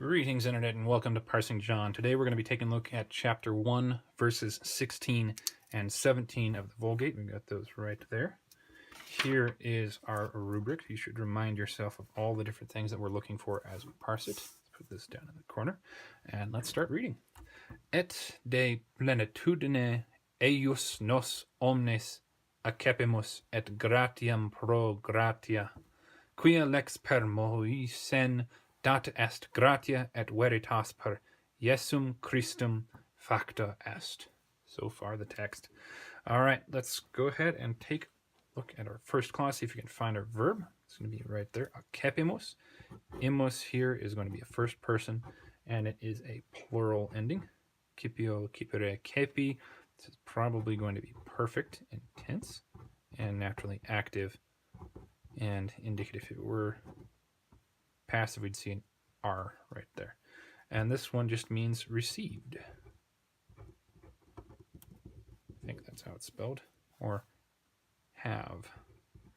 Greetings, Internet, and welcome to Parsing John. Today we're going to be taking a look at Chapter 1, verses 16 and 17 of the Vulgate. We've got those right there. Here is our rubric. You should remind yourself of all the different things that we're looking for as we parse it. Let's put this down in the corner, and let's start reading. Et de plenitudine eius nos omnes accepimus et gratiam pro gratia, quia lex per Moisen data est gratia et veritas per Iesum Christum facta est. So far the text. All right, let's go ahead and take a look at our first clause, see if you can find our verb. It's going to be right there, accepimus. Imus here is going to be a first person, and it is a plural ending. Cipio, cipere, cepi. This is probably going to be perfect in tense, and naturally active and indicative. If it were passive, we'd see an R right there. And this one just means received. I think that's how it's spelled. Or have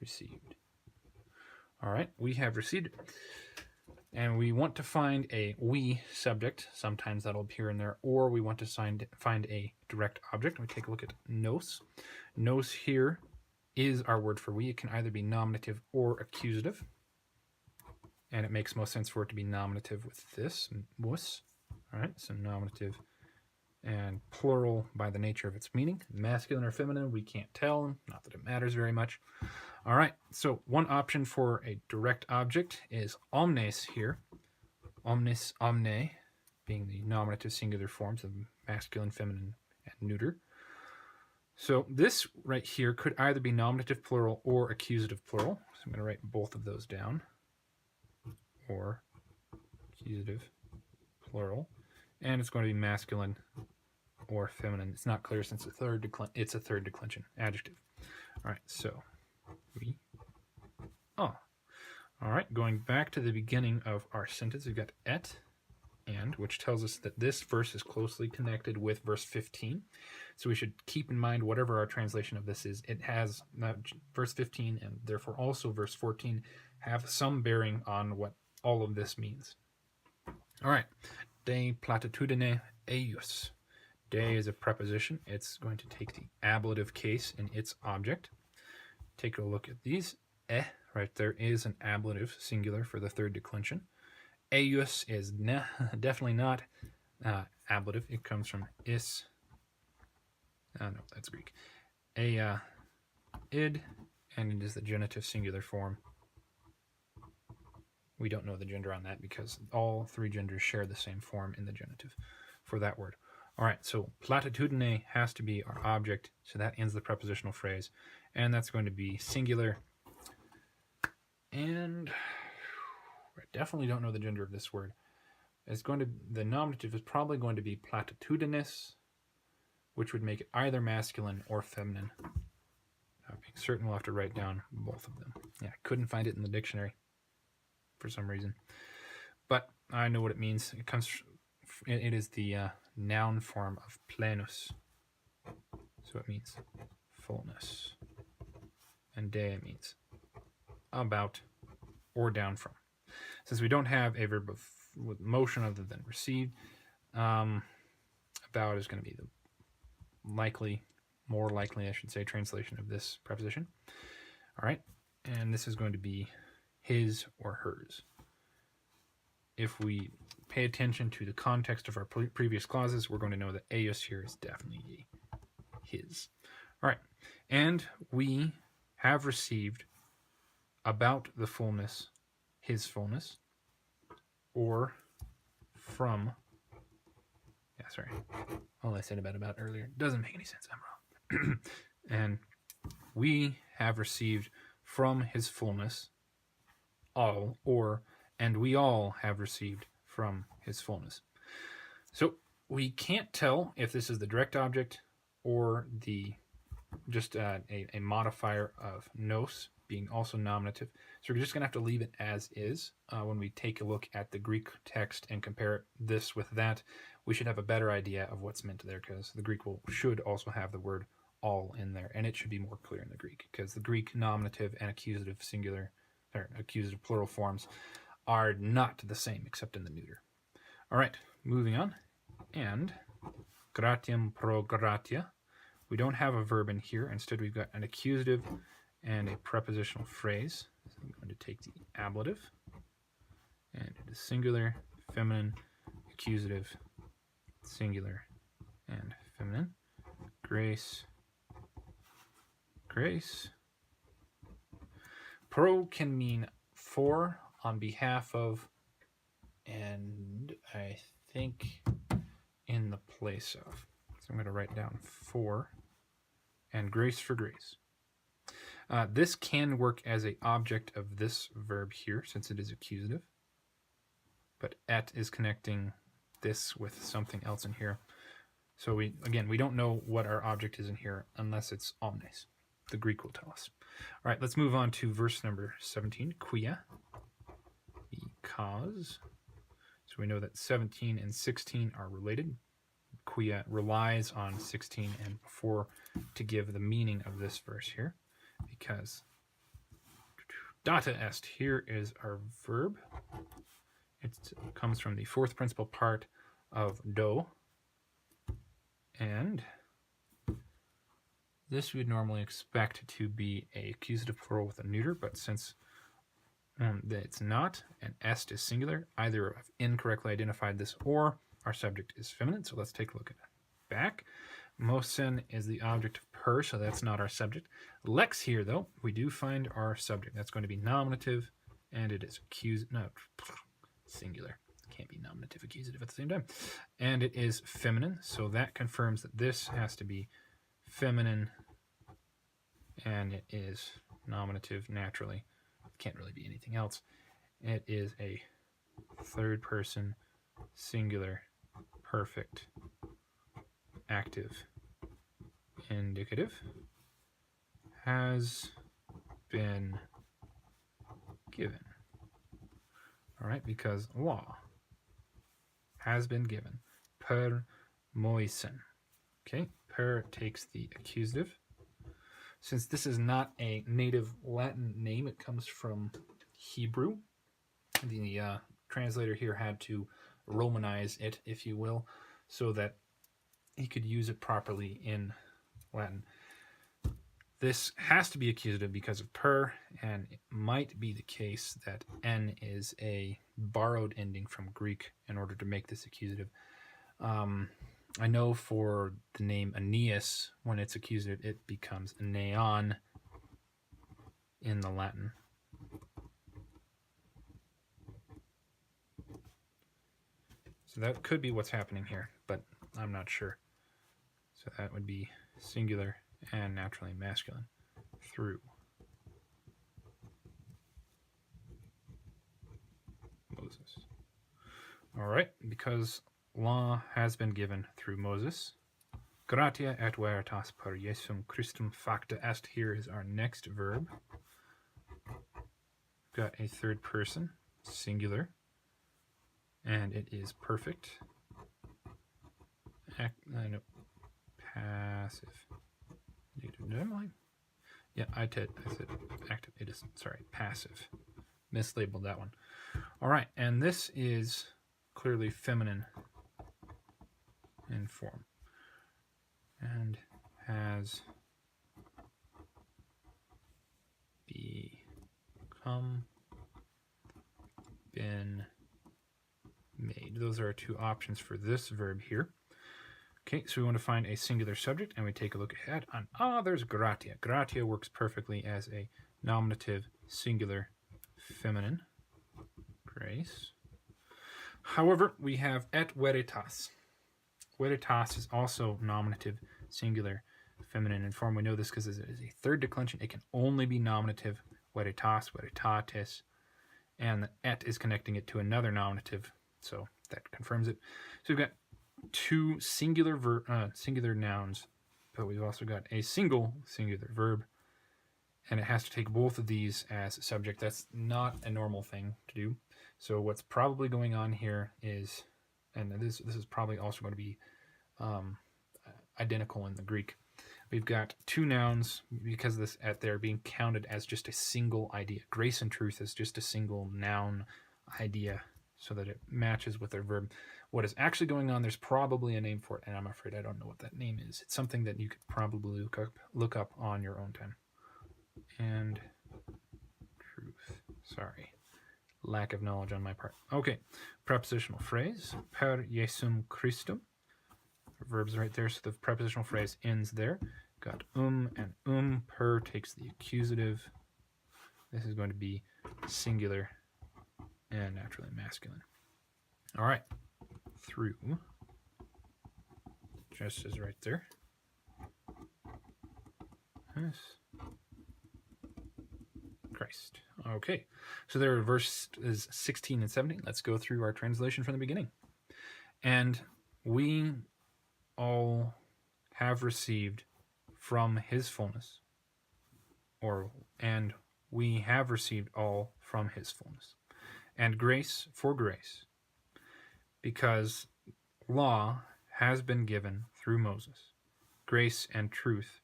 received. All right, we have received. And we want to find a we subject. Sometimes that'll appear in there. Or we want to find a direct object. We take a look at nos. Nos here is our word for we. It can either be nominative or accusative. And it makes most sense for it to be nominative with this, mus. All right, so nominative and plural by the nature of its meaning. Masculine or feminine, we can't tell. Not that it matters very much. All right, so one option for a direct object is omnes here. Omnis, omne, being the nominative singular forms of masculine, feminine, and neuter. So this right here could either be nominative plural or accusative plural. So I'm going to write both of those down. Or accusative plural, and it's going to be masculine or feminine. It's not clear since it's a third declension adjective. All right, so we all right, going back to the beginning of our sentence, we've got et and, which tells us that this verse is closely connected with verse 15. So we should keep in mind whatever our translation of this is, it has verse 15 and therefore also verse 14 have some bearing on what all of this means. All right, de platitudine eius. De is a preposition. It's going to take the ablative case in its object. Take a look at these. Right there is an ablative singular for the third declension. Eius is definitely not ablative. It comes from is. No, that's Greek. Id, and it is the genitive singular form. We don't know the gender on that because all three genders share the same form in the genitive for that word. All right, so platitudine has to be our object, so that ends the prepositional phrase, and that's going to be singular. And I definitely don't know the gender of this word. The nominative is probably going to be platitudinous, which would make it either masculine or feminine. Being certain, we'll have to write down both of them. Yeah, I couldn't find it in the dictionary for some reason, but I know what it means. It is the noun form of plenus, so it means fullness, and de means about or down from. Since we don't have a verb with motion other than received, about is going to be the more likely, I should say, translation of this preposition. All right, and this is going to be his or hers. If we pay attention to the context of our previous clauses, we're going to know that eius here is definitely his. All right, and we have received about the fullness, his fullness, or from, all I said about earlier doesn't make any sense, I'm wrong. And we have received from his fullness all, or and we all have received from his fullness. So we can't tell if this is the direct object or just a modifier of nos being also nominative. So we're just going to have to leave it as is. When we take a look at the Greek text and compare this with that, we should have a better idea of what's meant there, because the Greek should also have the word all in there, and it should be more clear in the Greek, because the Greek nominative and accusative singular or accusative plural forms are not the same except in the neuter. All right, moving on. And gratiam pro gratia. We don't have a verb in here. Instead, we've got an accusative and a prepositional phrase. So I'm going to take the ablative, and it is singular, feminine, accusative, singular, and feminine. Grace, grace. Pro can mean for, on behalf of, and I think in the place of. So I'm going to write down for, and grace for grace. This can work as an object of this verb here, since it is accusative. But et is connecting this with something else in here. So we don't know what our object is in here unless it's omnes. The Greek will tell us. All right, let's move on to verse number 17. Quia, because. So we know that 17 and 16 are related. Quia relies on 16 and before to give the meaning of this verse here, because data est, here is our verb. It comes from the fourth principal part of do, and this we would normally expect to be a accusative plural with a neuter, but since it's not, and est is singular, either I've incorrectly identified this or our subject is feminine. So let's take a look at it. Back. Mosen is the object of per, so that's not our subject. Lex here, though, we do find our subject. That's going to be nominative, and it is singular. Can't be nominative, accusative at the same time. And it is feminine, so that confirms that this has to be feminine, and it is nominative naturally. It can't really be anything else. It is a third person, singular, perfect, active, indicative, has been given. All right, because law has been given. Per moisen. Okay, per takes the accusative. Since this is not a native Latin name, it comes from Hebrew. The translator here had to Romanize it, if you will, so that he could use it properly in Latin. This has to be accusative because of per, and it might be the case that n is a borrowed ending from Greek in order to make this accusative. I know for the name Aeneas, when it's accusative, it becomes neon in the Latin. So that could be what's happening here, but I'm not sure. So that would be singular and naturally masculine. Through. Moses. All right, because law has been given through Moses. Gratia et veritas per Jesum Christum facta est. Here is our next verb. Got a third person, singular, and it is perfect. No, passive. Yeah, I said active. It is, sorry, passive. Mislabeled that one. All right, and this is clearly feminine in form and has been made. Those are our two options for this verb here. Okay, so we want to find a singular subject, and we take a look ahead on, there's gratia. Gratia works perfectly as a nominative, singular, feminine. Grace. However, we have et veritas. Veritas is also nominative, singular, feminine in form. We know this because it is a third declension. It can only be nominative, veritas, veritatis, and the et is connecting it to another nominative, so that confirms it. So we've got two singular nouns, but we've also got a singular verb, and it has to take both of these as subject. That's not a normal thing to do. So what's probably going on here is, and this is probably also going to be identical in the Greek. We've got two nouns because this at there being counted as just a single idea. Grace and truth is just a single noun idea, so that it matches with their verb. what is actually going on. There's probably a name for it, and I'm afraid I don't know what that name is. It's something that you could probably look up on your own time. And truth. Sorry. Lack of knowledge on my part. Okay. Prepositional phrase. Per Jesum Christum. Verb's right there, so the prepositional phrase ends there. Got and per takes the accusative. This is going to be singular and naturally masculine. All right. Through. Just as right there. Yes. Christ. Okay. So there are verses 16 and 17. Let's go through our translation from the beginning. And we all have received from his fullness, and we have received all from his fullness, and grace for grace, because law has been given through Moses. Grace and truth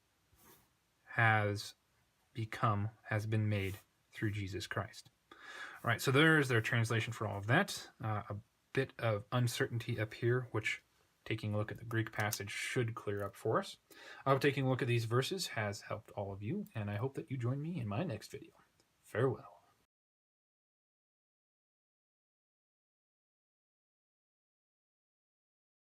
has been made through Jesus Christ. All right, so there's their translation for all of that. A bit of uncertainty up here, which taking a look at the Greek passage should clear up for us. I hope taking a look at these verses has helped all of you, and I hope that you join me in my next video. Farewell.